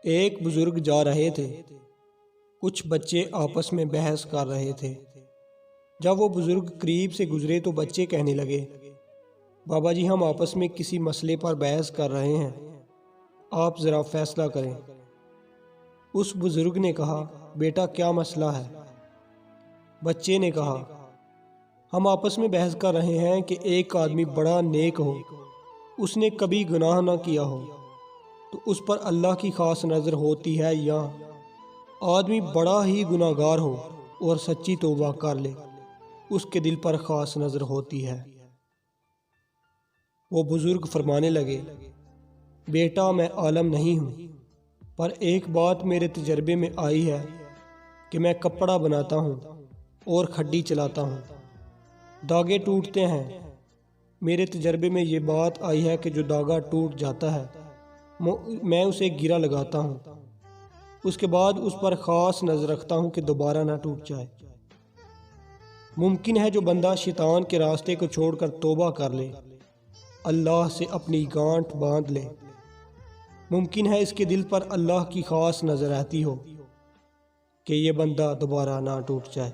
ایک بزرگ جا رہے تھے۔ کچھ بچے آپس میں بحث کر رہے تھے۔ جب وہ بزرگ قریب سے گزرے تو بچے کہنے لگے، بابا جی ہم آپس میں کسی مسئلے پر بحث کر رہے ہیں، آپ ذرا فیصلہ کریں۔ اس بزرگ نے کہا، بیٹا کیا مسئلہ ہے؟ بچے نے کہا، ہم آپس میں بحث کر رہے ہیں کہ ایک آدمی بڑا نیک ہو، اس نے کبھی گناہ نہ کیا ہو تو اس پر اللہ کی خاص نظر ہوتی ہے، یا آدمی بڑا ہی گناہ گار ہو اور سچی توبہ کر لے، اس کے دل پر خاص نظر ہوتی ہے۔ وہ بزرگ فرمانے لگے، بیٹا میں عالم نہیں ہوں، پر ایک بات میرے تجربے میں آئی ہے کہ میں کپڑا بناتا ہوں اور کھڈی چلاتا ہوں، داغے ٹوٹتے ہیں۔ میرے تجربے میں یہ بات آئی ہے کہ جو داغا ٹوٹ جاتا ہے میں اسے گرا لگاتا ہوں، اس کے بعد اس پر خاص نظر رکھتا ہوں کہ دوبارہ نہ ٹوٹ جائے۔ ممکن ہے جو بندہ شیطان کے راستے کو چھوڑ کر توبہ کر لے، اللہ سے اپنی گانٹھ باندھ لے، ممکن ہے اس کے دل پر اللہ کی خاص نظر رہتی ہو کہ یہ بندہ دوبارہ نہ ٹوٹ جائے۔